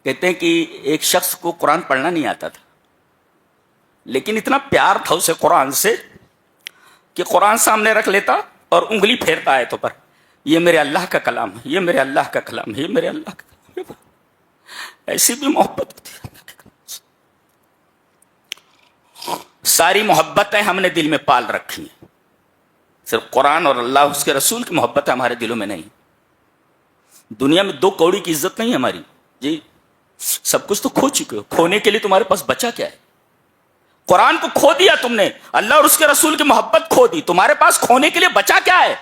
کہتے ہیں کہ ایک شخص کو قرآن پڑھنا نہیں آتا تھا، لیکن اتنا پیار تھا اسے قرآن سے کہ قرآن سامنے رکھ لیتا اور انگلی پھیرتا آیتوں پر، یہ میرے اللہ کا کلام ہے، یہ میرے اللہ کا کلام ہے، یہ میرے اللہ کا کلام ہے۔ ایسی بھی محبت ہوتی ہے اللہ کے کلام سے۔ ساری محبتیں ہم نے دل میں پال رکھی ہیں، صرف قرآن اور اللہ اس کے رسول کی محبت ہمارے دلوں میں نہیں۔ دنیا میں 2 کوڑی کی عزت نہیں ہماری جی، سب کچھ تو کھو چکے ہو، کھونے کے لیے تمہارے پاس بچا کیا ہے؟ قرآن کو کھو دیا تم نے، اللہ اور اس کے رسول کی محبت کھو دی، تمہارے پاس کھونے کے لیے بچا کیا ہے؟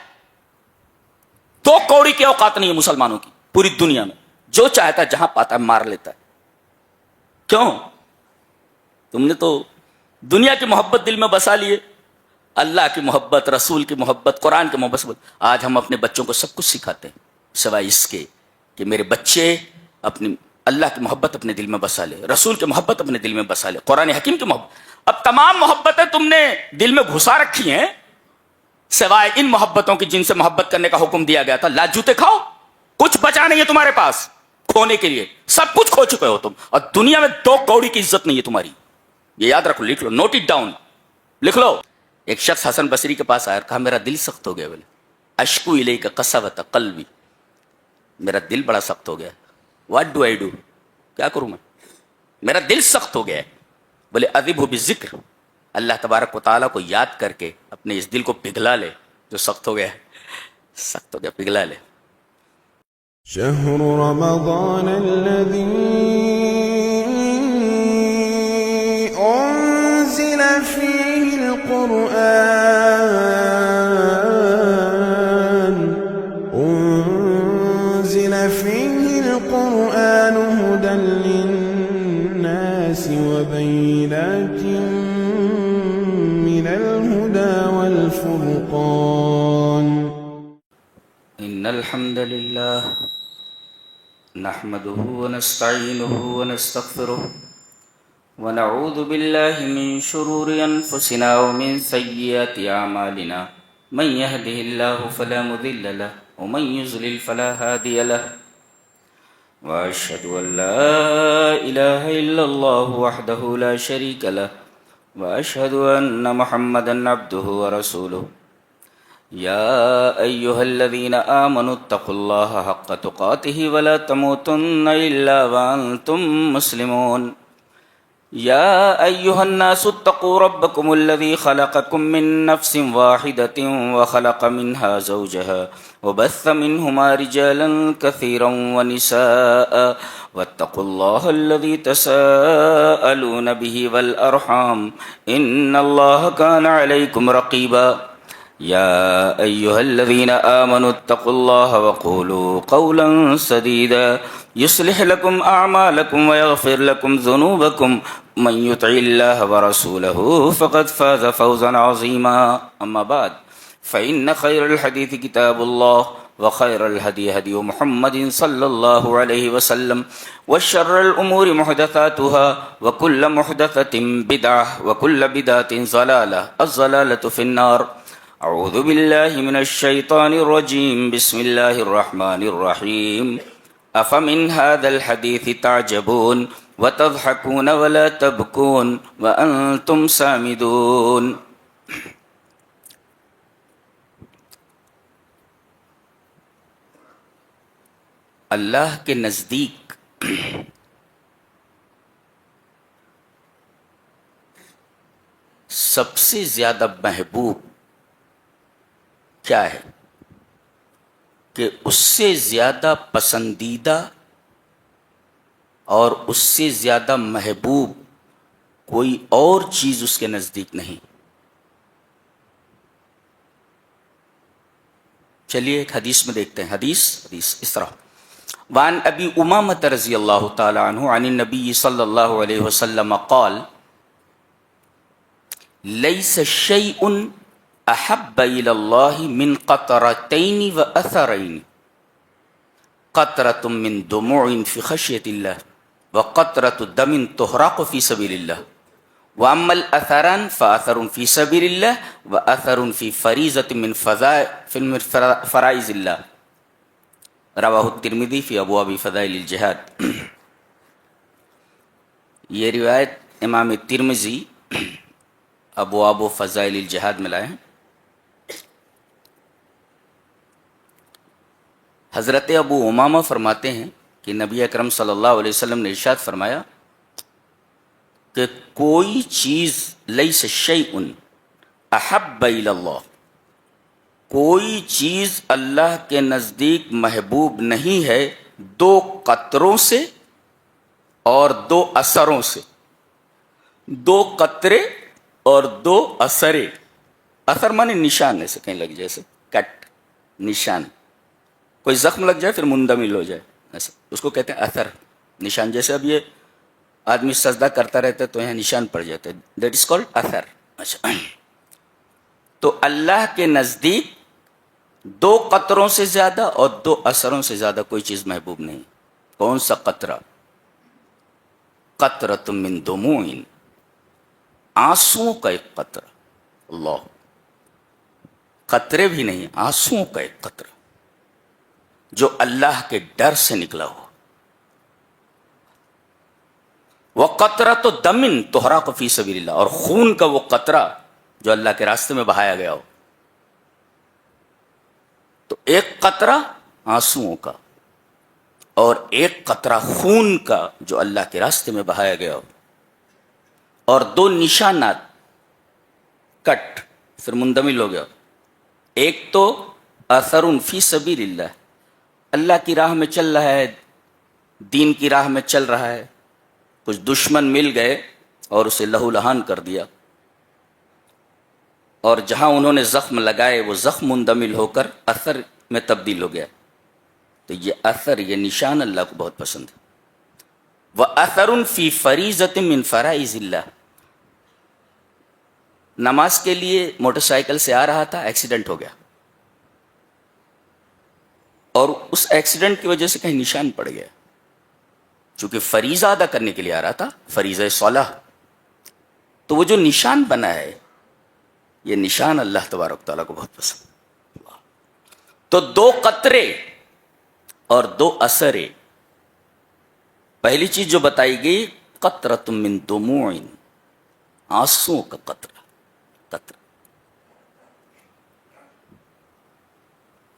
2 کوڑی کی اوقات نہیں ہے مسلمانوں کی پوری دنیا میں، جو چاہتا ہے جہاں پاتا ہے مار لیتا ہے۔ کیوں؟ تم نے تو دنیا کی محبت دل میں بسا لیے، اللہ کی محبت، رسول کی محبت، قرآن کی محبت۔ آج ہم اپنے بچوں کو سب کچھ سکھاتے ہیں سوائے اس کے کہ میرے بچے اپنی اللہ کی محبت اپنے دل میں بسا لے، رسول کی محبت اپنے دل میں بسا لے، قرآن حکیم کی محبت۔ اب تمام محبتیں تم نے دل میں گھسا رکھی ہیں سوائے ان محبتوں کی جن سے محبت کرنے کا حکم دیا گیا تھا۔ لاج جوتے کھاؤ، کچھ بچا نہیں ہے تمہارے پاس کھونے کے لیے، سب کچھ کھو چکے ہو تم، اور دنیا میں 2 کوڑی کی عزت نہیں ہے تمہاری۔ یہ یاد رکھو، لکھ لو، نوٹ اٹ ڈاؤن، لکھ لو۔ ایک شخص حسن بصری کے پاس آیا اور کہا میرا دل سخت ہو گیا، بولے اشکو الیک قسوۃ قلبی، میرا دل بڑا سخت ہو گیا، واٹ ڈو آئی ڈو، کیا کروں میں، میرا دل سخت ہو گیا ہے۔ بولے اذبہ بالذکر، اللہ تبارک و تعالیٰ کو یاد کر کے اپنے اس دل کو پگھلا لے جو سخت ہو گیا ہے، سخت ہو گیا، پگھلا لے۔ شهر رمضان الذي أنزل فيه القرآن هدى للناس وبينات من الهدى والفرقان إن الحمد لله نحمده ونستعينه ونستغفره ونعوذ بالله من شرور أنفسنا ومن سيئات أعمالنا، من يهده الله فلا مضل له ومن يضلل فلا هادي له، وأشهد أن لا إله إلا الله وحده لا شريك له، وأشهد أن محمدا عبده ورسوله۔ يا أيها الذين آمنوا اتقوا الله حق تقاته ولا تموتن إلا وأنتم مسلمون۔ يا أيها الناس اتقوا ربكم الذي خلقكم من نفس واحدة وخلق منها زوجها وبث منهما رجالا كثيرا ونساء، واتقوا الله الذي تساءلون به والأرحام إن الله كان عليكم رقيبا۔ يا أيها الذين آمنوا اتقوا الله وقولوا قولا سديدا يصلح لكم أعمالكم ويغفر لكم ذنوبكم، من يطع الله ورسوله فقد فاز فوزا عظيما۔ أما بعد فإن خير الحديث كتاب الله، وخير الهدي هدي محمد صلى الله عليه وسلم، وشر الأمور محدثاتها، وكل محدثة بدعة، وكل بدعة ضلالة، الضلالة في النار۔ اعوذ باللہ من الشیطان الرجیم، بسم اللہ الرحمن الرحیم۔ افمن هذا الحدیث تعجبون وتضحکون ولا تبکون وانتم سامدون۔ اللہ کے نزدیک سب سے زیادہ محبوب کیا ہے کہ اس سے زیادہ پسندیدہ اور اس سے زیادہ محبوب کوئی اور چیز اس کے نزدیک نہیں۔ چلیے ایک حدیث میں دیکھتے ہیں، حدیث اس طرح، وعن ابی امامۃ رضی اللہ تعالی عنہ عن النبی صلی اللہ علیہ وسلم قال لیس شیء احب الى اللہ من قطرتین و اثرین، قطرۃ من دموع فی خشیۃ اللہ وقطرۃ دم تحرق فی سبیل اللہ، واما الاثران فاثر فی سبیل اللہ واثر فی فریضۃ من فرائض اللہ، رواہ الترمذی فی ابواب فضائل الجہاد۔ یہ روایت امام ترمذی ابواب و فضائل الجہاد میں لائے ہیں۔ حضرت ابو امامہ فرماتے ہیں کہ نبی اکرم صلی اللہ علیہ وسلم نے ارشاد فرمایا کہ کوئی چیز لیس شیء احب الی اللہ، کوئی چیز اللہ کے نزدیک محبوب نہیں ہے دو قطروں سے اور دو اثروں سے۔ دو قطرے اور دو اثرے، اثر مانے نشان، ایسے کہیں لگ جائے، جیسے کٹ نشان، کوئی زخم لگ جائے پھر مندمل ہو جائے، ایسا اس کو کہتے ہیں اثر، نشان۔ جیسے اب یہ آدمی سجدہ کرتا رہتا ہے تو یہاں نشان پڑ جاتا ہے، دیٹ از کالڈ اثر۔ اچھا، تو اللہ کے نزدیک دو قطروں سے زیادہ اور دو اثروں سے زیادہ کوئی چیز محبوب نہیں۔ کون سا قطرہ؟ قطرۃ من دموع، آنسوؤں کا ایک قطرہ، اللہ، قطرے بھی نہیں، آنسوؤں کا ایک قطرہ جو اللہ کے ڈر سے نکلا ہو۔ وَقَطْرَةُ دَمٍ تُحْرَقُ فِي سَبِيلِ اللَّهِ، اور خون کا وہ قطرہ جو اللہ کے راستے میں بہایا گیا ہو۔ تو ایک قطرہ آنسوؤں کا اور ایک قطرہ خون کا جو اللہ کے راستے میں بہایا گیا ہو، اور دو نشانات، کٹ پھر مندمل ہو گیا۔ ایک تو اثر فی سبیل اللہ، اللہ کی راہ میں چل رہا ہے، دین کی راہ میں چل رہا ہے، کچھ دشمن مل گئے اور اسے لہو لہان کر دیا، اور جہاں انہوں نے زخم لگائے وہ زخم مندمل ہو کر اثر میں تبدیل ہو گیا۔ تو یہ اثر، یہ نشان اللہ کو بہت پسند ہے۔ وَأَثَرٌ فِي فَرِيضَةٍ مِّن فَرَائِضِ اللَّهِ، نماز کے لیے موٹر سائیکل سے آ رہا تھا، ایکسیڈنٹ ہو گیا، اور اس ایکسیڈنٹ کی وجہ سے کہیں نشان پڑ گیا، چونکہ فریضہ ادا کرنے کے لیے آ رہا تھا، فریضہ صلاح، تو وہ جو نشان بنا ہے، یہ نشان اللہ تبارک تعالیٰ کو بہت پسند۔ تو دو قطرے اور دو اثرے، پہلی چیز جو بتائی گئی قطرۃ من دموع، آنسوؤں کا قطرہ،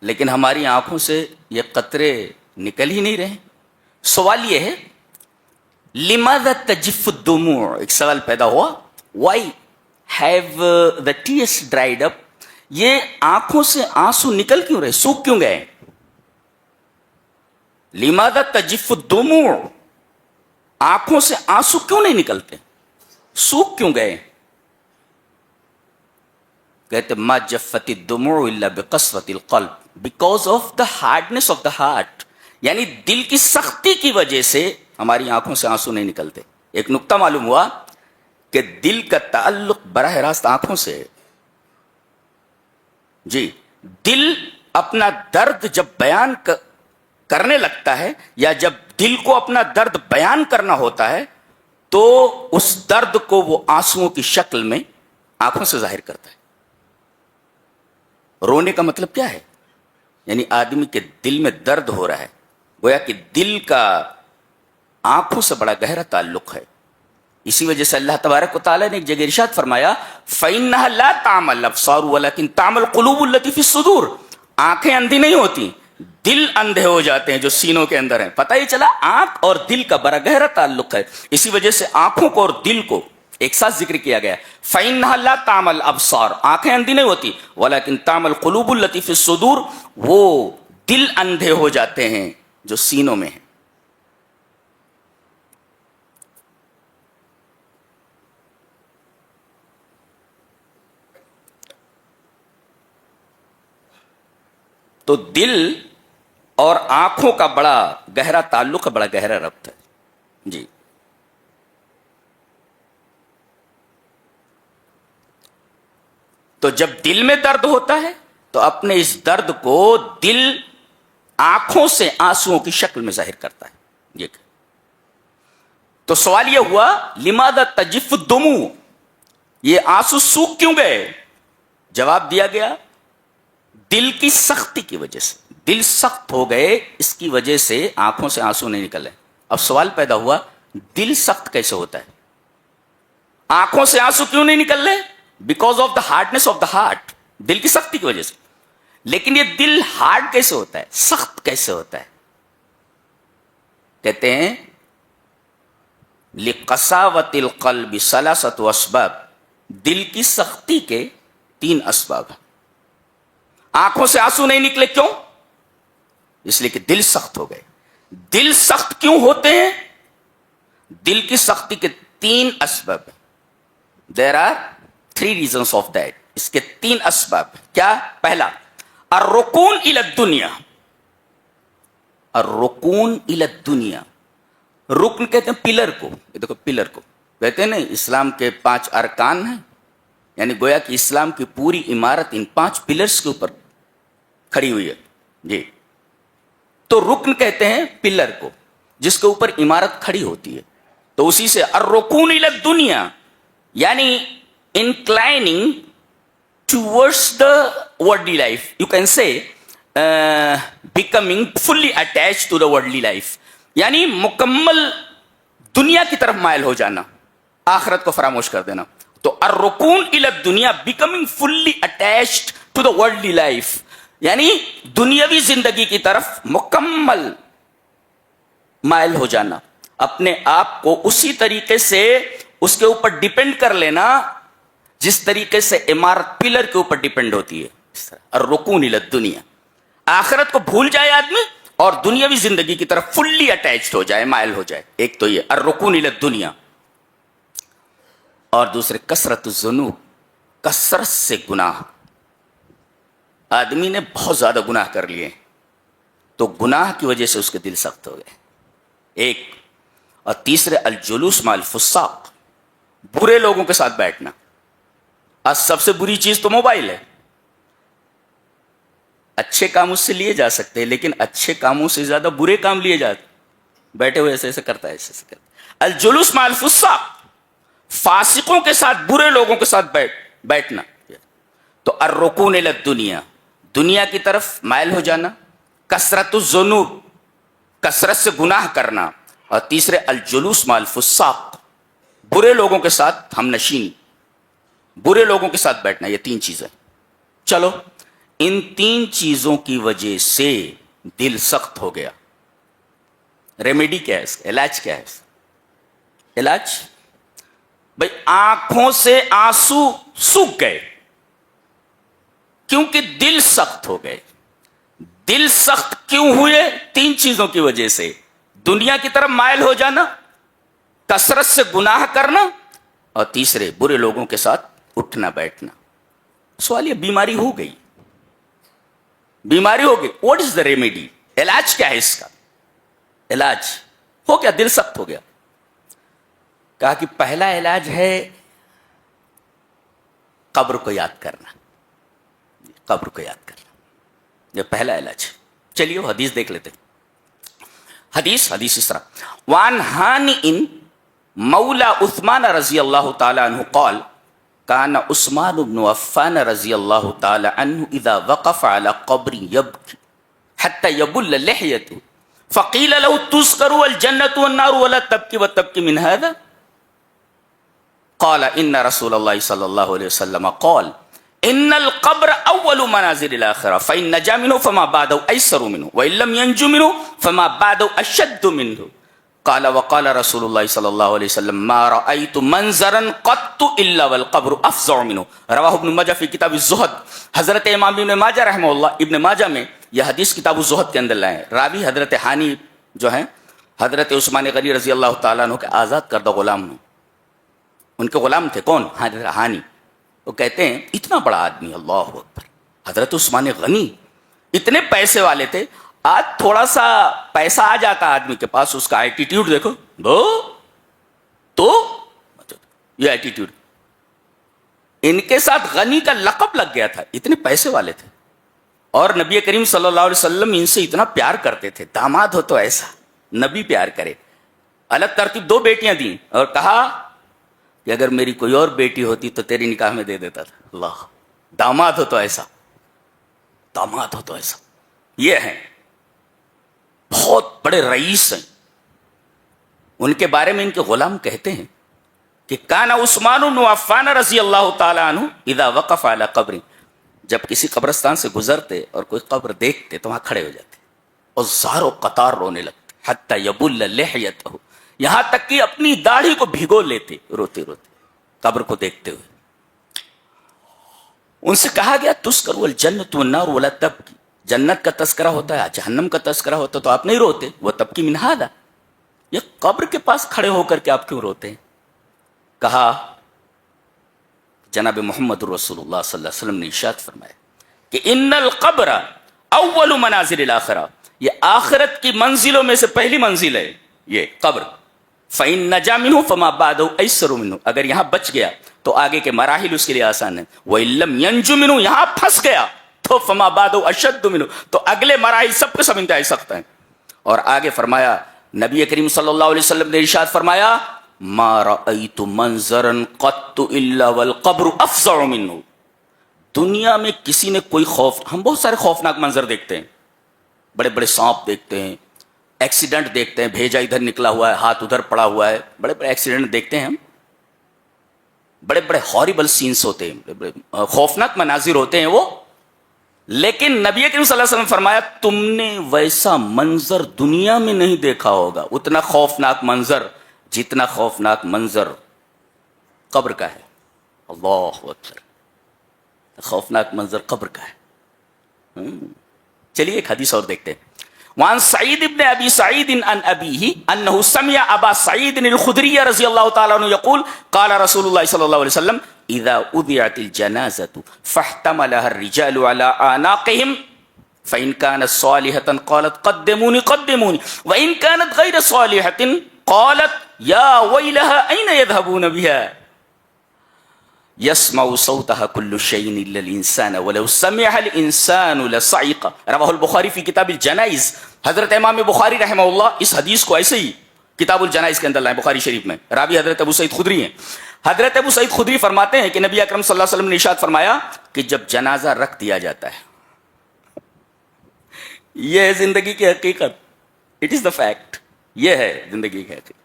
لیکن ہماری آنکھوں سے یہ قطرے نکل ہی نہیں رہے۔ سوال یہ ہے لماذا تجف الدموع، ایک سوال پیدا ہوا، why have the tears dried up، یہ آنکھوں سے آنسو نکل کیوں رہے، سوکھ کیوں گئے؟ لماذا تجف الدموع، آنکھوں سے آنسو کیوں نہیں نکلتے، سوکھ کیوں گئے؟ کہتے ما جفت الدموع الا بقسوة القلب، because of the hardness of the heart, یعنی دل کی سختی کی وجہ سے ہماری آنکھوں سے آنسو نہیں نکلتے۔ ایک نقطہ معلوم ہوا کہ دل کا تعلق براہ راست آنکھوں سے ہے۔ جی، دل اپنا درد جب بیان کرنے لگتا ہے، یا جب دل کو اپنا درد بیان کرنا ہوتا ہے، تو اس درد کو وہ آنسوؤں کی شکل میں آنکھوں سے ظاہر کرتا ہے۔ رونے کا مطلب کیا ہے؟ یعنی آدمی کے دل میں درد ہو رہا ہے، گویا کہ دل کا آنکھوں سے بڑا گہرا تعلق ہے۔ اسی وجہ سے اللہ تبارک و تعالیٰ نے ایک جگہ ارشاد فرمایا فَإِنَّهَا لَا تَعْمَى الْأَبْصَارُ وَلَكِنْ تَعْمَى الْقُلُوبُ الَّتِي فِي الصُّدُورِ، آنکھیں اندھی نہیں ہوتی، دل اندھے ہو جاتے ہیں جو سینوں کے اندر ہیں۔ پتہ ہی چلا آنکھ اور دل کا بڑا گہرا تعلق ہے، اسی وجہ سے آنکھوں کو اور دل کو ایک ساتھ ذکر کیا گیا۔ فَإِنَّهَا لَا تَعْمَى الْأَبْصَارُ، آنکھیں اندھی نہیں ہوتی، وَلَكِنْ تَعْمَى الْقُلُوبُ الَّتِي فِي الصُّدُورِ، وہ دل اندھے ہو جاتے ہیں جو سینوں میں ہیں۔ تو دل اور آنکھوں کا بڑا گہرا تعلق ہے، بڑا گہرا ربط ہے۔ جی، تو جب دل میں درد ہوتا ہے تو اپنے اس درد کو دل آنکھوں سے آنسوؤں کی شکل میں ظاہر کرتا ہے۔ یہ تو سوال یہ ہوا لماذا تجف الدموع، یہ آنسو سوکھ کیوں گئے؟ جواب دیا گیا دل کی سختی کی وجہ سے، دل سخت ہو گئے، اس کی وجہ سے آنکھوں سے آنسو نہیں نکلے۔ اب سوال پیدا ہوا دل سخت کیسے ہوتا ہے؟ آنکھوں سے آنسو کیوں نہیں نکل رہے؟ Because of the hardness of the heart, دل کی سختی کی وجہ سے. لیکن یہ دل ہارڈ کیسے ہوتا ہے، سخت کیسے ہوتا ہے؟ کہتے ہیں لِقَسَاوَةِ الْقَلْبِ ثَلَاثَةُ أَسْبَابٍ، دل کی سختی کے 3 اسباب ہیں. آنکھوں سے آنسو نہیں نکلے، کیوں؟ اس لیے کہ دل سخت ہو گئے. دل سخت کیوں ہوتے ہیں؟ دل کی سختی کے 3 اسباب ہیں. There are 3 reasons of that. اس کے 3 اسباب ہیں. کیا؟ پہلا، الرکون الی الدنیا. الرکون الی الدنیا، رکن کہتے ہیں پلر کو. یہ دیکھو پلر کو کہتے ہیں نا، اسلام کے 5 ارکان ہیں، یعنی گویا کہ اسلام کی پوری عمارت ان 5 پلرز کے اوپر کھڑی ہوئی ہے. جی، تو رکن کہتے ہیں پلر کو جس کے اوپر عمارت کھڑی ہوتی ہے. تو اسی سے الرکون الی الدنیا یعنی inclining towards the worldly life. You can say becoming fully attach to the worldly life, یعنی مکمل دنیا کی طرف مائل ہو جانا، آخرت کو فراموش کر دینا. تو الرکون الی الدنیا، becoming fully attached to the worldly life, یعنی دنیاوی زندگی کی طرف مکمل مائل ہو جانا، اپنے آپ کو اسی طریقے سے اس کے اوپر ڈیپینڈ کر لینا جس طریقے سے عمارت پلر کے اوپر ڈیپینڈ ہوتی ہے. الرکون الی الدنیا، آخرت کو بھول جائے آدمی اور دنیاوی زندگی کی طرف فلی اٹیچڈ ہو جائے، مائل ہو جائے. ایک تو یہ الرکون الی الدنیا. اور دوسرے کثرت الذنوب، کثرت سے گناہ. آدمی نے بہت زیادہ گناہ کر لیے تو گناہ کی وجہ سے اس کے دل سخت ہو گئے. ایک. اور تیسرے الجلوس مع الفساق، برے لوگوں کے ساتھ بیٹھنا. آج سب سے بری چیز تو موبائل ہے. اچھے کام اس سے لیے جا سکتے ہیں لیکن اچھے کاموں سے زیادہ برے کام لیے جاتے. بیٹھے ہوئے ایسے ایسے کرتا ہے، ایسے ایسے کرتا ہے. الجلوس مع الفساق، فاسقوں کے ساتھ، برے لوگوں کے ساتھ بیٹھنا. تو الرکون الی الدنیا، دنیا کی طرف مائل ہو جانا. کثرت الذنوب، کثرت سے گناہ کرنا. اور تیسرے الجلوس مع الفساق، برے لوگوں کے ساتھ ہم نشین، برے لوگوں کے ساتھ بیٹھنا. یہ 3 چیزیں. چلو، ان 3 چیزوں کی وجہ سے دل سخت ہو گیا. ریمیڈی کیا ہے اس کا؟ علاج کیا ہے؟ علاج بھائی، آنکھوں سے آنسو سوکھ گئے کیونکہ دل سخت ہو گئے. دل سخت کیوں ہوئے؟ 3 چیزوں کی وجہ سے. دنیا کی طرف مائل ہو جانا، کثرت سے گناہ کرنا، اور تیسرے برے لوگوں کے ساتھ اٹھنا بیٹھنا. سوال یہ بیماری ہو گئی، بیماری ہو گئی. What is the remedy? علاج کیا ہے اس کا؟ علاج ہو گیا، دل سخت ہو گیا. کہا کہ پہلا علاج ہے قبر کو یاد کرنا. قبر کو یاد کرنا، یہ پہلا علاج. چلیے وہ حدیث دیکھ لیتے. حدیث اس طرح: وعن ہانئ مولا عثمان رضی اللہ تعالی عنہ قال كان عثمان بن عفان رضی اللہ تعالی عنہ اذا وقف على قبر يبكي حتى يبل لحيته فقيل له تذكر الجنة والنار ولا تبكي وتبكي من هذا قال ان رسول الله صلى الله عليه وسلم قال ان القبر اول منازل الاخره فان نجا منه فما بعده ايسر منه وان لم ينج منه فما بعده اشد منه قال وقال رسول الله صلى الله عليه وسلم ما رايت منظرا قط الا والقبر افظع منه رواه ابن ماجہ في کتاب الزہد. حضرت امام ابن ماجہ رحمہ اللہ ابن ماجہ میں یہ حدیث کتاب الزہد کے اندر لائے. راوی حضرت ہانی جو ہیں حضرت عثمان غنی رضی اللہ تعالیٰ عنہ کے آزاد کردہ غلام ہیں. ان کے غلام تھے کون؟ حضرت ہانی. وہ کہتے ہیں اتنا بڑا آدمی، اللہ اکبر، حضرت عثمان غنی اتنے پیسے والے تھے. آج تھوڑا سا پیسہ آ جاتا آدمی کے پاس، اس کا ایٹیٹیوڈ دیکھو تو یہ ایٹیٹیوڈ. ان کے ساتھ غنی کا لقب لگ گیا تھا، اتنے پیسے والے تھے. اور نبی کریم صلی اللہ علیہ وسلم ان سے اتنا پیار کرتے تھے. داماد ہو تو ایسا نبی پیار کرے. الگ ترتیب 2 بیٹیاں دیں اور کہا کہ اگر میری کوئی اور بیٹی ہوتی تو تیری نکاح میں دے دیتا تھا. اللہ، داماد ہو تو ایسا، داماد ہو تو ایسا. یہ ہیں بہت بڑے رئیس ہیں. ان کے بارے میں ان کے غلام کہتے ہیں کہ کان عثمان بن عفان رضی اللہ تعالی عنہ اذا وقف علی قبر، جب کسی قبرستان سے گزرتے اور کوئی قبر دیکھتے تو وہاں کھڑے ہو جاتے اور زار و قطار رونے لگتے، حتی یبل لحیتہ، یہاں تک کہ اپنی داڑھی کو بھگو لیتے روتے روتے قبر کو دیکھتے ہوئے۔ ان سے کہا گیا تذکر الجنۃ والنار ولا تبکی، جنت کا تذکرہ ہوتا ہے جہنم کا تذکرہ ہوتا ہے تو آپ نہیں روتے، وہ تبکی من ھذا، یہ قبر کے پاس کھڑے ہو کر کے آپ کیوں روتے ہیں؟ کہا جناب محمد رسول اللہ صلی اللہ علیہ وسلم نے ارشاد فرمایا کہ ان القبر اول منازل الاخرہ، یہ آخرت کی منزلوں میں سے پہلی منزل ہے یہ قبر، فإن نجا منہ فما بعدہ ایسر منہ، اگر یہاں بچ گیا تو آگے کے مراحل اس کے لیے آسان ہیں، وإن لم ينج منہ، یہاں پھنس گیا تو فما بعدہ اشد منہ، تو اگلے مراحل سب کے سب انتہائی سخت ہیں۔ اور آگے فرمایا نبی کریم صلی اللہ علیہ وسلم نے ارشاد فرمایا ما رأیت منظرا قط الا والقبر افظع منہ، دنیا میں کسی نے کوئی خوف، ہم بہت سارے خوفناک منظر دیکھتے ہیں، بڑے بڑے سانپ دیکھتے ہیں، ایکسیڈنٹ دیکھتے ہیں، بھیجا ادھر نکلا ہوا ہے، ہاتھ ادھر پڑا ہوا ہے، بڑے بڑے ایکسیڈنٹ دیکھتے ہیں ہم، بڑے بڑے ہاریبل سینس ہوتے ہیں، بڑے بڑے خوفناک مناظر ہوتے ہیں وہ، لیکن نبی کریم صلی اللہ علیہ وسلم فرمایا تم نے ویسا منظر دنیا میں نہیں دیکھا ہوگا، اتنا خوفناک منظر جتنا خوفناک منظر قبر کا ہے۔ اللہ اکبر، خوفناک منظر قبر کا ہے۔ چلیے ایک حدیث اور دیکھتے ہیں۔ وعن سعید ابن ابی سعید عن ابیہ انہ سمع ابا سعید الخدری رضی اللہ تعالی عنہ یقول قال رسول اللہ صلی اللہ علیہ وسلم اذا اذعت الجنازۃ فاحتملها الرجال على اعناقهم فان كانت صالحة قالت قدموني قدموني وان كانت غير صالحة قالت يا ويلها اين يذهبون بها يسمع صوتها كل شيء الا الانسان ولو سمع الانسان لصعق، رواه البخاری فی کتاب الجنائز۔ حضرت امام بخاری رحمہ اللہ اس حدیث کو ایسے ہی کتاب الجنائز کے اندر لائے، بخاری شریف میں، راوی حضرت ابو سعید خدری ہیں۔ حضرت ابو سعید خدری فرماتے ہیں کہ نبی اکرم صلی اللہ علیہ وسلم نے ارشاد فرمایا کہ جب جنازہ رکھ دیا جاتا ہے، یہ ہے زندگی کی حقیقت، اٹ از دا فیکٹ، یہ ہے زندگی کی حقیقت،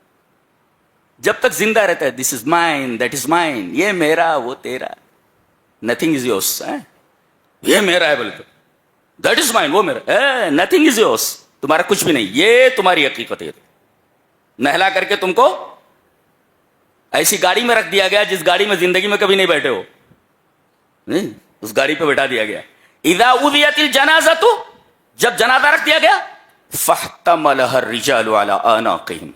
جب تک زندہ رہتا ہے this is mine that is mine, یہ میرا وہ تیرا، نتھنگ از یورس، یہ میرا ہے بلکہ دیٹ از مائن وہ میرا، نتھنگ از یورس، تمہارا کچھ بھی نہیں، یہ تمہاری حقیقت ہے۔ نہلا کر کے تم کو ایسی گاڑی میں رکھ دیا گیا جس گاڑی میں زندگی میں کبھی نہیں بیٹھے ہو، اس گاڑی پہ بٹھا دیا گیا۔ اذا اذیت الجنازۃ، جب جنازہ رکھ دیا گیا، فاحتملها الرجال على اعناقهم،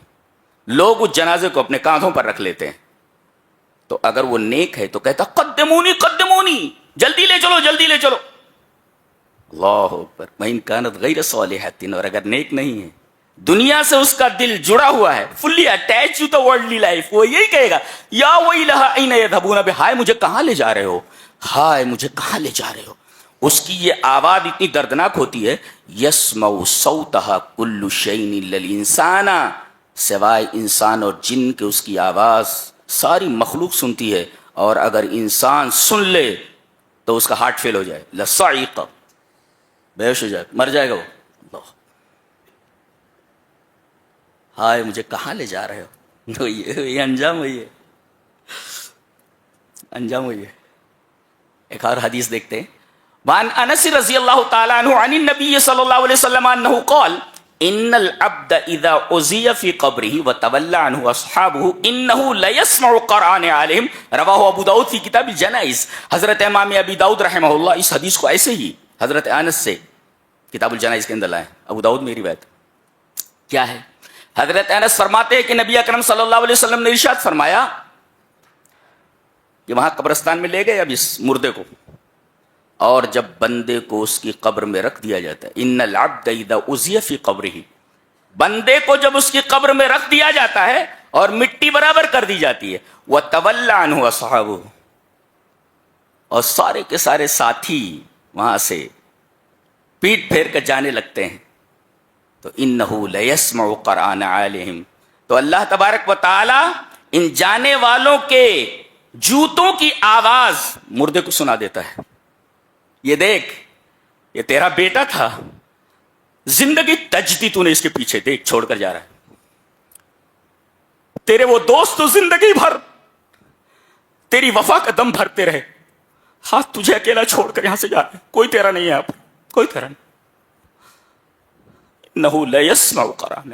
لوگ اس جنازے کو اپنے کاندھوں پر رکھ لیتے ہیں، تو اگر وہ نیک ہے تو کہتا قدمونی قدمونی، جلدی لے چلو جلدی لے چلو، اللہ اکبر، وَإِن كَانَتْ غَيْرَ صَالِحَةٍ، اور اگر نیک نہیں ہے، دنیا سے اس کا دل جڑا ہوا ہے، fully attach to the worldly life, وہ یہی کہے گا یا ویلھا این یذھبون بی، ہائے مجھے کہاں لے جا رہے ہو، ہائے مجھے کہاں لے جا رہے ہو۔ اس کی یہ آواز اتنی دردناک ہوتی ہے، یسمع صوتها کل شیء الا الانسان، سوائے انسان اور جن کے اس کی آواز ساری مخلوق سنتی ہے، اور اگر انسان سن لے تو اس کا ہارٹ فیل ہو جائے، لصعق، بے ہوش ہو جائے، مر جائے گا وہ۔ اللہ، ہائے مجھے کہاں لے جا رہے ہو، تو یہ انجام ہوئی ہے، انجام ہوئی ہے۔ ایک اور حدیث دیکھتے ہیں۔ وعن انس رضی اللہ تعالی عنہ عن النبی صلی اللہ علیہ وسلم انہ قال ان العبد اذا عزی فی قبره وتولى عنه اصحابه انه ليسمع قرآن علیہم، رواہ ابو داؤد فی کتاب الجنائز۔ حضرت امام ابی داؤد رحمہ اللہ اس حدیث کو ایسے ہی حضرت انس سے کتاب الجنائز کے اندر لائے، ابو داؤد میں روایت کیا ہے؟ حضرت انس فرماتے ہیں کہ نبی اکرم صلی اللہ علیہ وسلم نے ارشاد فرمایا کہ وہاں قبرستان میں لے گئے اب اس مردے کو، اور جب بندے کو اس کی قبر میں رکھ دیا جاتا ہے، ان العبد اذا عزی فی قبرہ، بندے کو جب اس کی قبر میں رکھ دیا جاتا ہے اور مٹی برابر کر دی جاتی ہے، وتولی عنہ اصحابہ، اور سارے کے سارے ساتھی وہاں سے پیٹ پھیر کر جانے لگتے ہیں، تو انہ لیسمع قرآن علیہم، تو اللہ تبارک و تعالی ان جانے والوں کے جوتوں کی آواز مردے کو سنا دیتا ہے، یہ دیکھ یہ تیرا بیٹا تھا، زندگی تجتی تو نے اس کے پیچھے، دیکھ چھوڑ کر جا رہا ہے، تیرے وہ دوست تو زندگی بھر تیری وفا کا دم بھرتے رہے، ہاتھ تجھے اکیلا چھوڑ کر یہاں سے جا رہے، کوئی تیرا نہیں ہے یہاں پر، کوئی تیرا نہیں. انہ لا یسمع قرآن،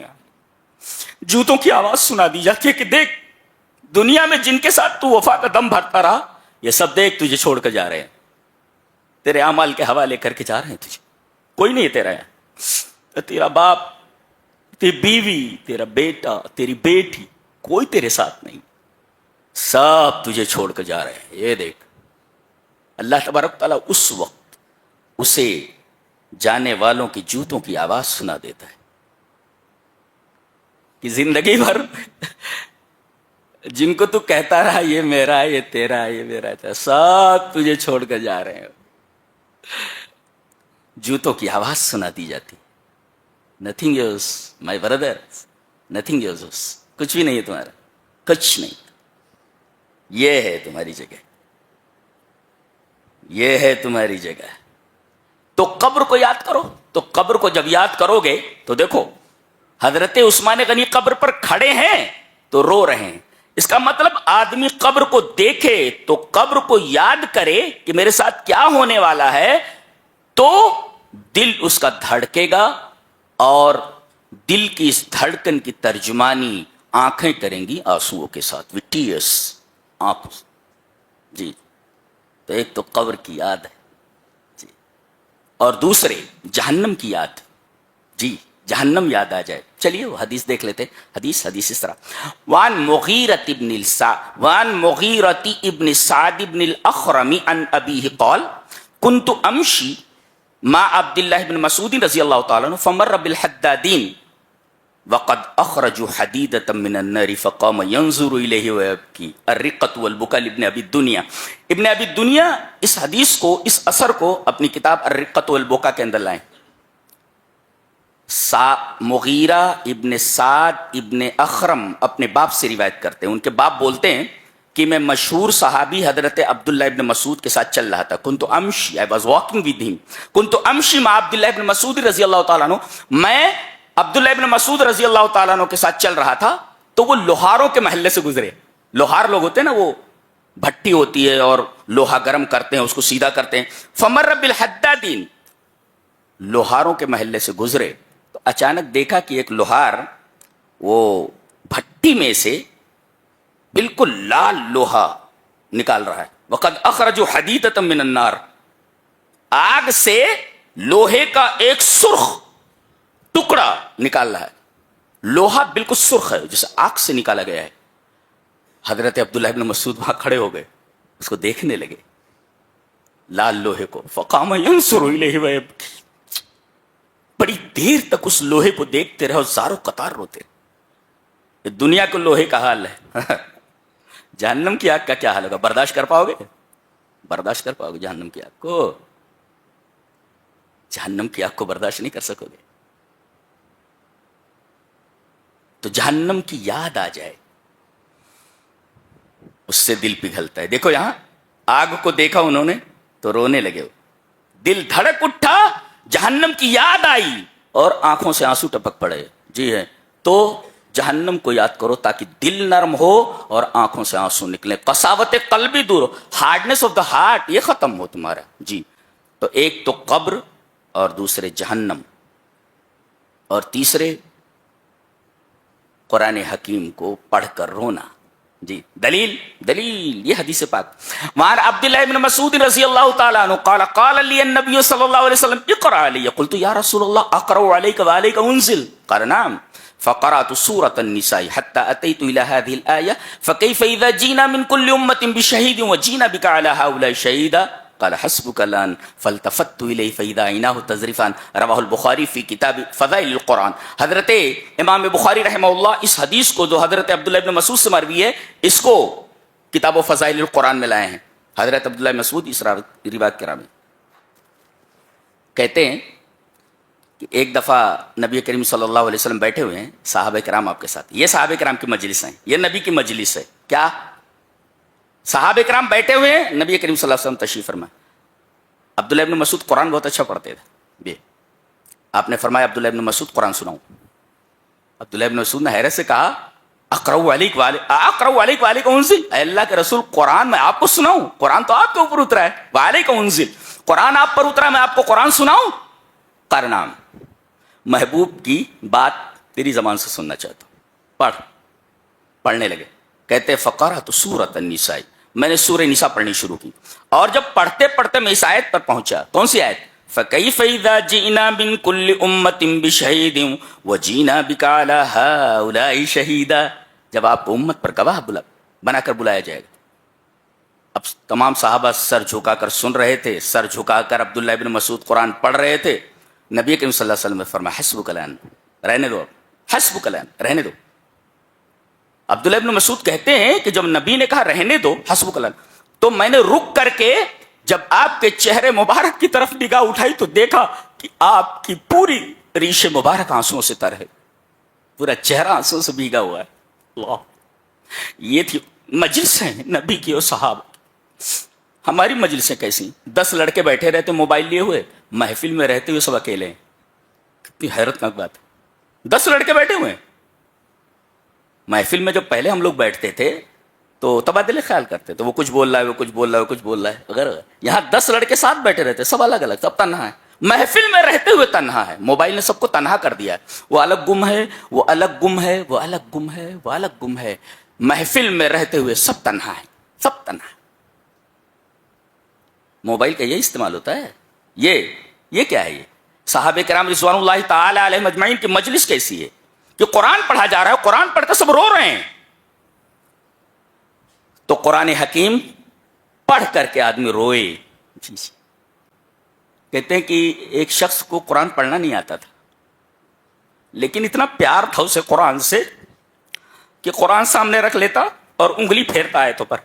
جوتوں کی آواز سنا دی جاتی ہے کہ دیکھ دنیا میں جن کے ساتھ تو وفا کا دم بھرتا رہا، یہ سب دیکھ تجھے چھوڑ کر جا رہے ہیں، تیرے اعمال کے حوالے کر کے جا رہے ہیں تجھے، کوئی نہیں ہے تیرا ہے. تیرا باپ، تیری بیوی، تیرا بیٹا، تیری بیٹی، کوئی تیرے ساتھ نہیں، سب تجھے چھوڑ کر جا رہے ہیں. یہ دیکھ اللہ تبارک تعالیٰ اس وقت اسے جانے والوں کی جوتوں کی آواز سنا دیتا ہے کہ زندگی بھر جن کو تو کہتا رہا یہ میرا ہے، یہ تیرا ہے، یہ میرا ہے، سب تجھے چھوڑ کر جا رہے ہیں. جوتوں کی آواز سنا دی جاتی. Nothing yours my brother, nothing yours, کچھ بھی نہیں ہے تمہارا، کچھ نہیں. یہ ہے تمہاری جگہ، یہ ہے تمہاری جگہ. تو قبر کو یاد کرو. تو قبر کو جب یاد کرو گے تو دیکھو حضرت عثمان غنی قبر پر کھڑے ہیں تو رو رہے ہیں. اس کا مطلب آدمی قبر کو دیکھے تو قبر کو یاد کرے کہ میرے ساتھ کیا ہونے والا ہے، تو دل اس کا دھڑکے گا، اور دل کی اس دھڑکن کی ترجمانی آنکھیں کریں گی آنسوؤں کے ساتھ، وتھ ٹیئرس، آنکھوں. جی تو ایک تو قبر کی یاد ہے جی، اور دوسرے جہنم کی یاد. جی جہنم یاد آ جائے. چلیے وہ حدیث دیکھ لیتے. حدیث اس طرح، وان مغیرۃ ابن سعد ابن الاخرم عن ابیہ قال كنت امشی مع عبد اللہ بن مسعود رضی اللہ تعالی عنہ فمر بالحدادین وقد اخرجوا حدیدۃ من النار فقام ينظر الیہ ویبکی الرقۃ والبکاء لابن ابی الدنیا. ابن ابی الدنیا اس حدیث کو، اس اثر کو اپنی کتاب الرقۃ والبکاء کے اندر لائیں. مغیرہ ابن سعد ابن اخرم اپنے باپ سے روایت کرتے ہیں. ان کے باپ بولتے ہیں کہ میں مشہور صحابی حضرت عبداللہ ابن مسعود کے ساتھ چل رہا تھا. کنت امشی، I was walking with him. کنت امشی مع عبداللہ ابن مسعود رضی اللہ تعالیٰ عنہ، میں عبداللہ ابن مسعود رضی اللہ تعالیٰ عنہ کے ساتھ چل رہا تھا تو وہ لوہاروں کے محلے سے گزرے. لوہار لوگ ہوتے ہیں نا، وہ بھٹی ہوتی ہے اور لوہا گرم کرتے ہیں، اس کو سیدھا کرتے ہیں. فمر بالحدادین، لوہاروں کے محلے سے گزرے تو اچانک دیکھا کہ ایک لوہار وہ بھٹی میں سے بالکل لال لوہا نکال رہا ہے. وقد اخرجوا حدیدۃ من النار، آگ سے لوہے کا ایک سرخ ٹکڑا نکال رہا ہے. لوہا بالکل سرخ ہے جیسے آگ سے نکالا گیا ہے. حضرت عبداللہ ابن مسعود وہاں کھڑے ہو گئے، اس کو دیکھنے لگے لال لوہے کو. فقام ينظر الیہ ویبکی، بڑی دیر تک اس لوہے کو دیکھتے رہے اور زاروں قطار روتے. یہ دنیا کو لوہے کا حال ہے. جہنم کی آگ کا کیا حال ہوگا؟ برداشت کر پاؤ گے؟ برداشت کر پاؤ گے جہنم کی آگ کو؟ جہنم کی آگ کو برداشت نہیں کر سکو گے. تو جہنم کی یاد آ جائے اس سے دل پگھلتا ہے. دیکھو یہاں آگ کو دیکھا انہوں نے تو رونے لگے، دل دھڑک اٹھا، جہنم کی یاد آئی اور آنکھوں سے آنسو ٹپک پڑے. جی ہے، تو جہنم کو یاد کرو تاکہ دل نرم ہو اور آنکھوں سے آنسو نکلے، قساوت قلبی دور ہو، ہارڈنس آف دا ہارٹ یہ ختم ہو تمہارا. جی تو ایک تو قبر اور دوسرے جہنم، اور تیسرے قرآن حکیم کو پڑھ کر رونا. جی دلیل یہ حدیث پاک. وعن عبداللہ ابن مسعود رضی اللہ تعالیٰ عنہ قال قال لی النبی صلی اللہ علیہ وسلم اقرأ علی، قلت یا رسول اللہ اقرأ علیک وعلیک انزل؟ قال نعم. فقرأت سورة النساء حتى أتيت إلى هذه الآية فكيف إذا جينا من كل أمة بشهيد وجينا بك على هؤلاء شهيدا قال حسبك الآن فالتفت إليه فإذا عيناه تذرفان. رواه البخاری فی کتاب فضائل القرآن. حضرت امام بخاری رحمہ اللہ اس حدیث کو جو حضرت عبداللہ ابن مسعود سے مروی ہے، اس کو کتاب و فضائل القرآن میں لائے ہیں. حضرت عبداللہ مسعود اس روایت کرام میں کہتے ہیں کہ ایک دفعہ نبی کریم صلی اللہ علیہ وسلم بیٹھے ہوئے ہیں، صحابہ کرام آپ کے ساتھ. یہ صحابہ کرام کی مجلس ہیں، یہ نبی کی مجلس ہے. کیا صحابہ کرام بیٹھے ہوئے ہیں، نبی کریم صلی اللہ علیہ وسلم تشریف فرمائے. عبداللہ ابن مسعود قرآن بہت اچھا پڑھتے تھے. آپ نے فرمایا عبداللہ ابن مسعود قرآن سناؤں. عبداللہ ابن مسعود نے حیرت سے کہا اقرأ علیک وعلیک انزل، اے اللہ کے رسول قرآن میں آپ کو سناؤں؟ قرآن تو آپ کے اوپر اترا ہے، وعلیک انزل، قرآن آپ پر اترا ہے، میں آپ کو قرآن سناؤں؟ قرنام، محبوب کی بات تیری زبان سے سننا چاہتا ہوں، پڑھنے لگے، کہتے فقرأت سورۃ النساء، میں نے سورہ نساء پڑھنی شروع کی، اور جب پڑھتے پڑھتے میں اس آیت پر پہنچا، کون سی آیت؟ فَكَيْفَ إِذَا جِئْنَا مِن كُلِّ أُمَّةٍ بِشَهِيدٍ وَجِئْنَا بِكَ عَلَى هَؤُلَاءِ شَهِيدًا، جب آپ کو امت پر گواہ بنا کر بلایا جائے گا۔ اب تمام صحابہ سر جھکا کر سن رہے تھے، سر جھکا کر عبداللہ ابن مسعود قرآن پڑھ رہے تھے۔ نبی کریم صلی اللہ علیہ وسلم نے فرمایا حسبک الآن، رہنے دو، حسبک الآن، رہنے دو۔ عبداللہ ابن مسعود کہتے ہیں کہ جب نبی نے کہا رہنے دو حسبک الآن، تو میں نے رک کر کے جب آپ کے چہرے مبارک کی طرف نگاہ اٹھائی تو دیکھا کہ آپ کی پوری ریش مبارک آنسوؤں سے تر ہے، پورا چہرہ آنسوؤں سے بھیگا ہوا ہے۔ اللہ، یہ تھی مجلسیں نبی کی اور صحابہ۔ ہماری مجلسیں کیسی؟ 10 لڑکے بیٹھے رہتے موبائل لیے ہوئے، محفل میں رہتے ہوئے سب اکیلے ہیں، کتنی حیرت ناک بات ہے۔ 10 لڑکے بیٹھے ہوئے ہیں محفل میں۔ جب پہلے ہم لوگ بیٹھتے تھے تو تبادلے خیال کرتے تھے، وہ کچھ بول رہا ہے، وہ کچھ بول رہا ہے، وہ کچھ بول رہا ہے وغیرہ۔ یہاں 10 لڑکے ساتھ بیٹھے رہتے، سب الگ الگ، سب تنہا ہے، محفل میں رہتے ہوئے تنہا ہے۔ موبائل نے سب کو تنہا کر دیا ہے، وہ الگ گم ہے، وہ الگ گم ہے، وہ الگ گم ہے، وہ الگ گم ہے۔ محفل میں رہتے ہوئے سب تنہا ہے، سب تنہا۔ موبائل کا یہ استعمال ہوتا ہے، یہ کیا ہے؟ یہ صحابہ کرام رضوان اللہ تعالی علیہم اجمعین کی مجلس کیسی ہے کہ قرآن پڑھا جا رہا ہے، قرآن پڑھ کر سب رو رہے ہیں، تو قرآن حکیم پڑھ کر کے آدمی روئے۔ کہتے ہیں کہ ایک شخص کو قرآن پڑھنا نہیں آتا تھا، لیکن اتنا پیار تھا اسے قرآن سے کہ قرآن سامنے رکھ لیتا اور انگلی پھیرتا آیتوں پر،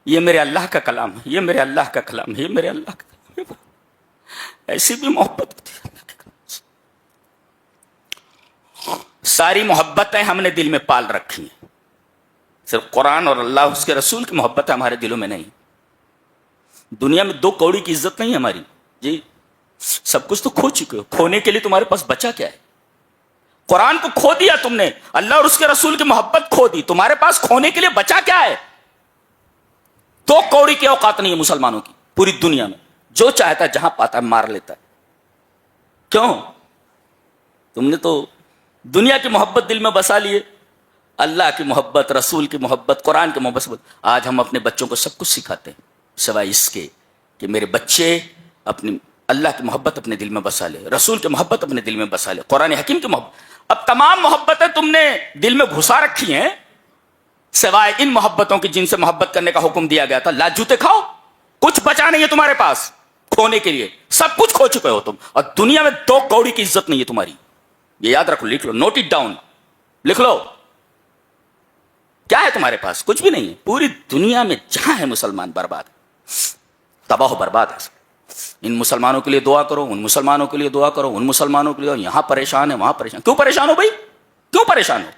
یہ میرے اللہ کا کلام ہے، یہ میرے اللہ کا کلام ہے، یہ میرے اللہ کا کلام ہے۔ ایسی بھی محبت ہوتی ہے اللہ کے کلام سے۔ ساری محبتیں ہم نے دل میں پال رکھی ہیں، صرف قرآن اور اللہ اس کے رسول کی محبت ہمارے دلوں میں نہیں۔ دنیا میں 2 کوڑی کی عزت نہیں ہماری جی، سب کچھ تو کھو چکے ہو، کھونے کے لیے تمہارے پاس بچا کیا ہے؟ قرآن کو کھو دیا تم نے، اللہ اور اس کے رسول کی محبت کھو دی، تمہارے پاس کھونے کے لیے بچا کیا ہے؟ 2 کوڑی کی اوقات نہیں ہے مسلمانوں کی پوری دنیا میں، جو چاہتا ہے جہاں پاتا ہے مار لیتا ہے۔ کیوں؟ تم نے تو دنیا کی محبت دل میں بسا لیے، اللہ کی محبت، رسول کی محبت، قرآن کی محبت۔ آج ہم اپنے بچوں کو سب کچھ سکھاتے ہیں سوائے اس کے کہ میرے بچے اپنی اللہ کی محبت اپنے دل میں بسا لے، رسول کی محبت اپنے دل میں بسا لے، قرآن حکیم کی محبت۔ اب تمام محبتیں تم نے دل میں گھسا رکھی ہیں سوائے ان محبتوں کی جن سے محبت کرنے کا حکم دیا گیا تھا۔ لاج جوتے کھاؤ، کچھ بچا نہیں ہے تمہارے پاس کھونے کے لیے، سب کچھ کھو چکے ہو تم، اور دنیا میں 2 کوڑی کی عزت نہیں ہے تمہاری۔ یہ یاد رکھو، لکھ لو، نوٹ اٹ ڈاؤن، لکھ لو۔ کیا ہے تمہارے پاس؟ کچھ بھی نہیں ہے۔ پوری دنیا میں جہاں ہے مسلمان برباد، تباہ و برباد ہے۔ ان مسلمانوں کے لیے دعا کرو، ان مسلمانوں کے لیے دعا کرو، ان مسلمانوں کے لیے، یہاں پریشان ہے وہاں پریشان۔ کیوں پریشان ہو بھائی؟ کیوں پریشان ہو؟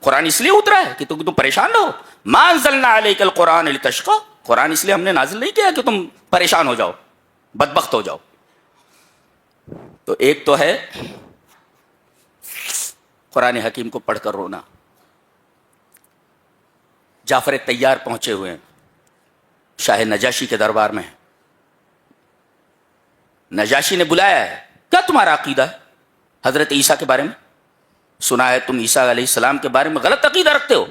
قرآن اس لیے اترا ہے کہ تم پریشان رہو۔ ما انزلنا علیک القرآن لتشقی، قرآن اس لیے ہم نے نازل نہیں کیا کہ تم پریشان ہو جاؤ، بدبخت ہو جاؤ۔ تو ایک تو ہے قرآن حکیم کو پڑھ کر رونا۔ جعفر طیار پہنچے ہوئے ہیں شاہ نجاشی کے دربار میں، نجاشی نے بلایا ہے، کیا تمہارا عقیدہ ہے حضرت عیسیٰ کے بارے میں؟ سنا ہے تم عیسیٰ علیہ السلام کے بارے میں غلط عقیدہ رکھتے ہو۔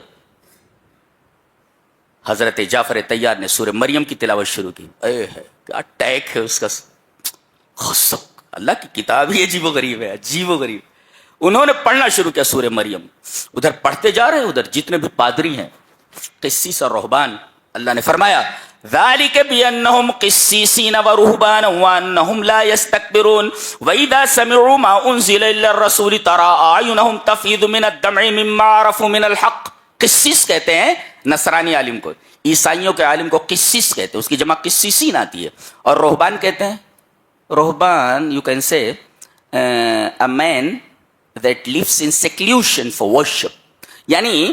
حضرت جعفر طیار نے سورہ مریم کی تلاوت شروع کی۔ اے ہے کیا ٹیک ہے اس کا، اللہ کی کتاب ہی عجیب و غریب ہے، عجیب و غریب۔ انہوں نے پڑھنا شروع کیا سورہ مریم، ادھر پڑھتے جا رہے ہیں، ادھر جتنے بھی پادری ہیں، قسیس اور رہبان، اللہ نے فرمایا ذالک بانہم قسیسین ورہبان وانہم لا یستکبرون واذا سمعوا ما انزل الی الرسول تری اعینہم تفیض من الدمع مما عرفوا من الحق۔ قسیس کہتے ہیں نصرانی عالم کو، عیسائیوں کے عالم کو قسیس کہتے ہیں، اس کی جمع قسیسین آتی ہے، اور رہبان کہتے ہیں، رہبان you can say a man that lives in seclusion for worship، یعنی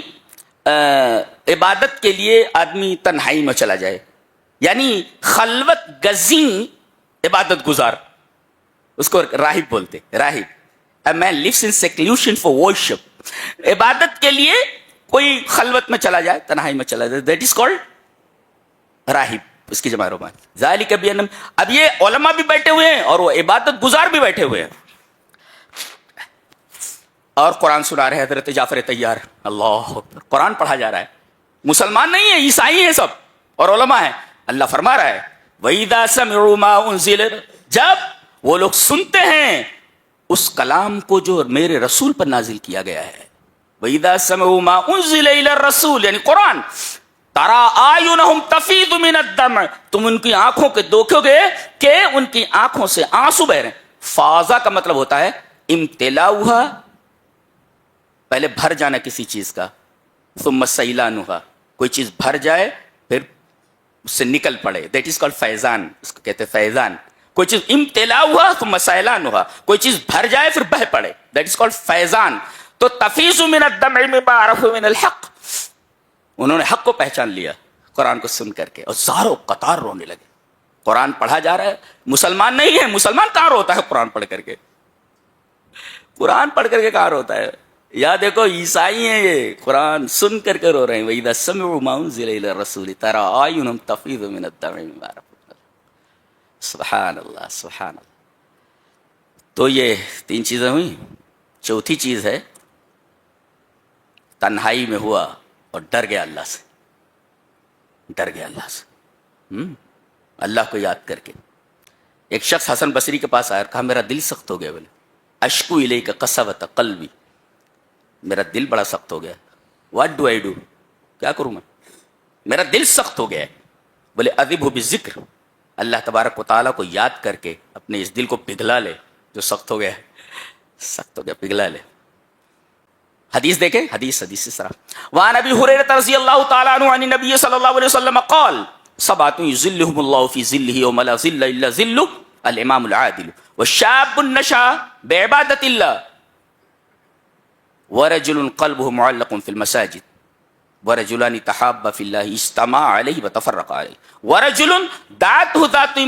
عبادت کے لیے آدمی تنہائی میں چلا جائے، یعنی خلوت گزین عبادت گزار، اس کو راہب بولتے، راہب۔ A man lives in seclusion for worship، عبادت کے لیے کوئی خلوت میں چلا جائے، تنہائی میں چلا جائے، دیٹ از کالڈ راہب، اس کی جمع رومان ذالک بانہم. اب یہ علماء بھی بیٹھے ہوئے ہیں اور وہ عبادت گزار بھی بیٹھے ہوئے ہیں اور قرآن سنا رہے ہیں. حضرت جعفر طیار، اللہ اکبر، قرآن پڑھا جا رہا ہے. مسلمان نہیں ہیں، عیسائی ہیں سب اور علماء ہیں. اللہ فرما رہا ہے وَإِذَا سَمِعُوا مَا أُنزِلَ، جب وہ لوگ سنتے ہیں اس کلام کو جو میرے رسول پر نازل کیا گیا ہے. وَإِذَا سَمِعُوا مَا أُنزِلَ إِلَى الرَّسُولِ، یعنی قرآن، تَرَىٰ أَعْيُنَهُمْ تَفِيضُ مِنَ الدَّمْعِ، تم ان کی آنکھوں کے دیکھو گے کہ ان کی آنکھوں سے آنسو بہ رہے ہیں. فاضا کا مطلب ہوتا ہے امتلاؤها، پہلے بھر جانا کسی چیز کا، ثم سیلانها، کوئی چیز بھر جائے پھر اس سے نکل پڑے، دیٹ از کالڈ فیضان، اس کو کہتے ہیں فیضان. کوئی چیز امتلاؤها ثم سیلانها، کوئی چیز بھر جائے پھر بہ پڑے، دیٹ از کالڈ فیضان. تو تفیض من الدمع مما عرفوا من الحق، انہوں نے حق کو پہچان لیا قرآن کو سن کر کے اور زاروں قطار رونے لگے. قرآن پڑھا جا رہا ہے، مسلمان نہیں ہے، مسلمان کہاں روتا ہے قرآن پڑھ کر کے؟ قرآن پڑھ کر کے کہاں روتا ہے؟ یا دیکھو عیسائی ہیں یہ، قرآن سن کر کے رو رہے ہیں. وَإِذَا سَمِعُوا مَا أُنزِلَ إِلَى الرَّسُولِ تَرَىٰ أَعْيُنَهُمْ تَفِيضُ مِنَ الدَّمْعِ مِمَّا عَرَفُوا. سبحان اللہ، سبحان اللہ. تو یہ تین چیزیں ہوئی. چوتھی چیز ہے تنہائی میں ہوا اور ڈر گیا اللہ سے، ڈر گیا اللہ سے، اللہ کو یاد کر کے. ایک شخص حسن بصری کے پاس آیا اور کہا میرا دل سخت ہو گیا، بولے اشکو الیک قسوۃ قلبی، میرا دل بڑا سخت ہو گیا. واٹ ڈو آئی ڈو، کیا کروں میں، میرا دل سخت ہو گیا ہے. بولے اذبہ بالذکر، اللہ تبارک و تعالیٰ کو یاد کر کے اپنے اس دل کو پگھلا لے جو سخت ہو گیا ہے، سخت ہو گیا، پگھلا لے. حدیث دیکھیں، حدیث اس طرح. وعن ابی ہریرہ رضی اللہ تعالی عنہ عن النبی صلی اللہ علیہ وسلم قال سبعۃ یظلهم اللہ فی ظلہ یوم لا ظل الا ظلہ، الامام العادل والشاب نشأ بعبادۃ اللہ ورجل قلبه معلق في المساجد ورجلان تحابا في الله اجتمعا عليه وتفرقا عليه ورجل دعته ذات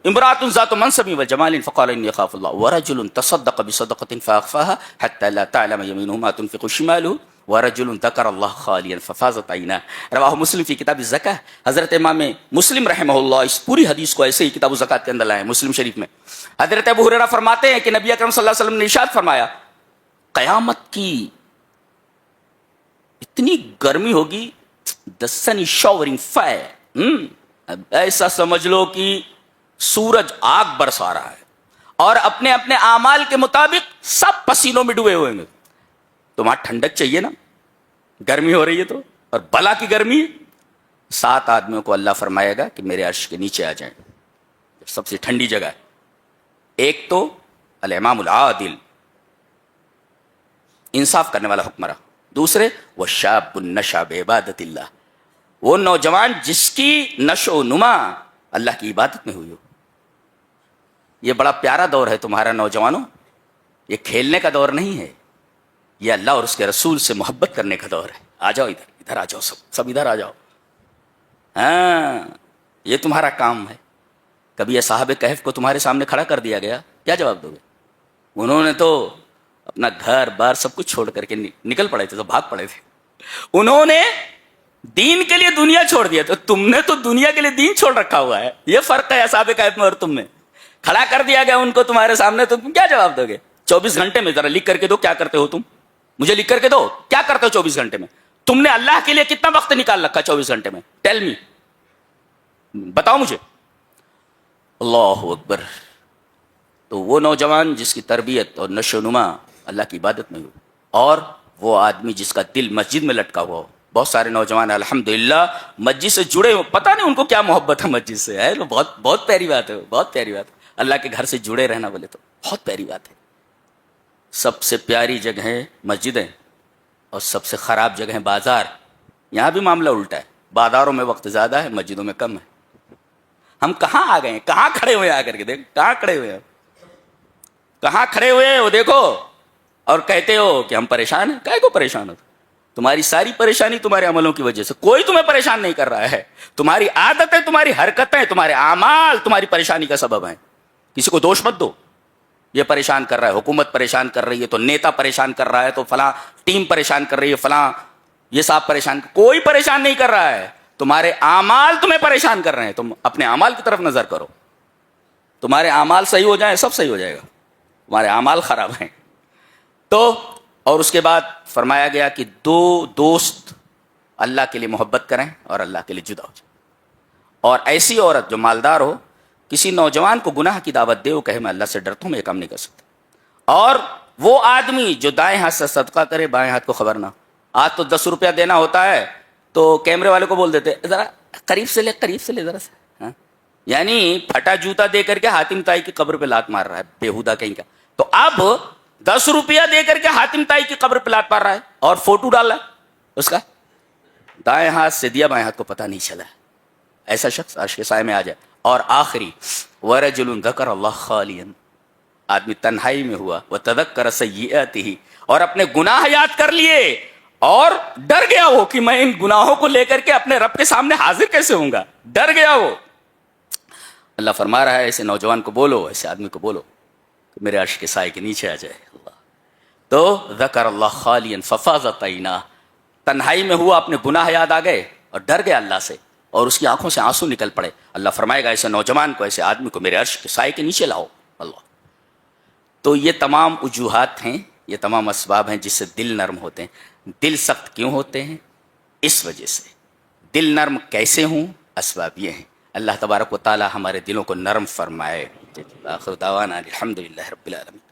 امرأة ذات منصب وجمال فقال إني أخاف الله ورجل تصدق بصدقة فأخفاها حتى لا تعلم يمينه ما تنفق شماله ورجل ذكر الله خاليا ففاضت عيناه. رواہ مسلم فی کتاب الزکاة. حضرت امام مسلم رحمہ اللہ اس پوری حدیث کو ایسے ہی کتاب الزکاة کے اندر لائے ہیں مسلم شریف میں. حضرت ابو ہریرہ فرماتے ہیں کہ نبی اکرم صلی اللہ علیہ وسلم نے ارشاد فرمایا قیامت کی اتنی گرمی ہوگی، the sun is showering fire، ایسا سمجھ لو کہ سورج آگ برسا رہا ہے اور اپنے اپنے اعمال کے مطابق سب پسینوں میں ڈوبے ہوئے ہیں. تمہارا ٹھنڈک چاہیے نا، گرمی ہو رہی ہے تو، اور بلا کی گرمی ہے. 7 آدمیوں کو اللہ فرمائے گا کہ میرے عرش کے نیچے آ جائیں، سب سے ٹھنڈی جگہ ہے. ایک تو الامام العادل، انصاف کرنے والا حکمراں. دوسرے وہ شاب نشأ بعبادت اللہ، وہ نوجوان جس کی نشو و نما اللہ کی عبادت میں ہوئی ہو. یہ بڑا پیارا دور ہے تمہارا نوجوانوں، یہ کھیلنے کا دور نہیں ہے، یہ اللہ اور اس کے رسول سے محبت کرنے کا دور ہے. آ جاؤ ادھر، ادھر آ جاؤ، سب ادھر آ جاؤ. ہاں یہ تمہارا کام ہے. کبھی اصحاب کہف کو تمہارے سامنے کھڑا کر دیا گیا، کیا جواب دو گے؟ انہوں نے تو اپنا گھر بار سب کچھ چھوڑ کر کے نکل پڑے تھے، تو بھاگ پڑے تھے. انہوں نے دین کے لیے دنیا چھوڑ دیا، تو تم نے تو دنیا کے لیے دین چھوڑ رکھا ہوا ہے. یہ فرق ہے اصحاب کہف میں اور تم میں. کھڑا کر دیا گیا ان کو تمہارے سامنے، تو تم کیا جواب دو گے؟ 24 گھنٹے میں ذرا لکھ کر کے دو، کیا کرتے ہو تم؟ مجھے لکھ کر کے دو، کیا کرتے ہو 24 گھنٹے میں؟ تم نے اللہ کے لیے کتنا وقت نکال رکھا 24 گھنٹے میں؟ ٹیل می، بتاؤ مجھے. اللہ اکبر. تو وہ نوجوان جس کی تربیت اور نشو و نما اللہ کی عبادت میں ہو، اور وہ آدمی جس کا دل مسجد میں لٹکا ہوا ہو. بہت سارے نوجوان الحمدللہ مسجد سے جڑے ہو، پتہ نہیں ان کو کیا محبت ہے مسجد سے. ہے بہت بہت پیاری بات ہے، بہت پیاری بات ہے. اللہ کے گھر سے جڑے رہنا بولے تو بہت پیاری بات ہے. سب سے پیاری جگہیں مسجدیں اور سب سے خراب جگہیں بازار. یہاں بھی معاملہ الٹا ہے، بازاروں میں وقت زیادہ ہے، مسجدوں میں کم ہے. ہم کہاں آ گئے ہیں؟ کہاں کھڑے ہوئے آ کر کے دیکھ، کہاں کھڑے ہوئے ہیں، کہاں کھڑے ہوئے ہو دیکھو، اور کہتے ہو کہ ہم پریشان ہیں. کائے کو پریشان ہو؟ تمہاری ساری پریشانی تمہارے عملوں کی وجہ سے. کوئی تمہیں پریشان نہیں کر رہا ہے. تمہاری عادتیں، تمہاری حرکتیں، تمہارے اعمال تمہاری پریشانی کا سبب ہیں. کسی کو دوش مت دو. یہ پریشان کر رہا ہے، حکومت پریشان کر رہی ہے، تو نیتا پریشان کر رہا ہے، تو فلاں ٹیم پریشان کر رہی ہے، فلاں یہ صاحب پریشان، کوئی پریشان نہیں کر رہا ہے، تمہارے اعمال تمہیں پریشان کر رہے ہیں. تم اپنے اعمال کی طرف نظر کرو، تمہارے اعمال صحیح ہو جائیں سب صحیح ہو جائے گا. تمہارے اعمال خراب ہیں تو. اور اس کے بعد فرمایا گیا کہ دو دوست اللہ کے لیے محبت کریں اور اللہ کے لیے جدا ہو جائیں. اور ایسی عورت جو مالدار ہو کسی نوجوان کو گناہ کی دعوت دے، وہ کہے میں اللہ سے ڈرتا ہوں، میں یہ کام نہیں کر سکتا. اور وہ آدمی جو دائیں ہاتھ سے صدقہ کرے بائیں ہاتھ کو خبر نہ. آج تو 10 روپیہ دینا ہوتا ہے تو کیمرے والے کو بول دیتے ذرا قریب سے لے ذرا سے. ہاں؟ یعنی پھٹا جوتا دے کر کے حاتم تائی کی قبر پہ لات مار رہا ہے بےہودہ کہیں کا. تو اب 10 روپیہ دے کر کے حاتم تائی کی قبر پہ لات مار رہا ہے اور فوٹو ڈال رہا ہے اس کا، دائیں ہاتھ سے دیا بائیں ہاتھ کو پتہ نہیں چلا. ایسا شخص عرش کے سائے میں آ جائے. اور آخری ورجل ذکر اللہ خالیا، آدمی تنہائی میں ہوا، وتذکر سیئاتہ، اور اپنے گناہ یاد کر لیے اور ڈر گیا وہ کہ میں ان گناہوں کو لے کر کے اپنے رب کے سامنے حاضر کیسے ہوں گا. ڈر گیا وہ. اللہ فرما رہا ہے ایسے نوجوان کو بولو، ایسے آدمی کو بولو کہ میرے عرش کے سائے کے نیچے آ جائے. اللہ تو ذکر اللہ خالیا ففاضت عیناہ، تنہائی میں ہوا، اپنے گناہ یاد آ گئے اور ڈر گیا اللہ سے اور اس کی آنکھوں سے آنسو نکل پڑے. اللہ فرمائے گا ایسے نوجوان کو، ایسے آدمی کو میرے عرش کے سائے کے نیچے لاؤ. اللہ. تو یہ تمام وجوہات ہیں، یہ تمام اسباب ہیں جس سے دل نرم ہوتے ہیں. دل سخت کیوں ہوتے ہیں؟ اس وجہ سے. دل نرم کیسے ہوں؟ اسباب یہ ہیں. اللہ تبارک و تعالی ہمارے دلوں کو نرم فرمائے. آخر دعوانا الحمدللہ رب العالمین.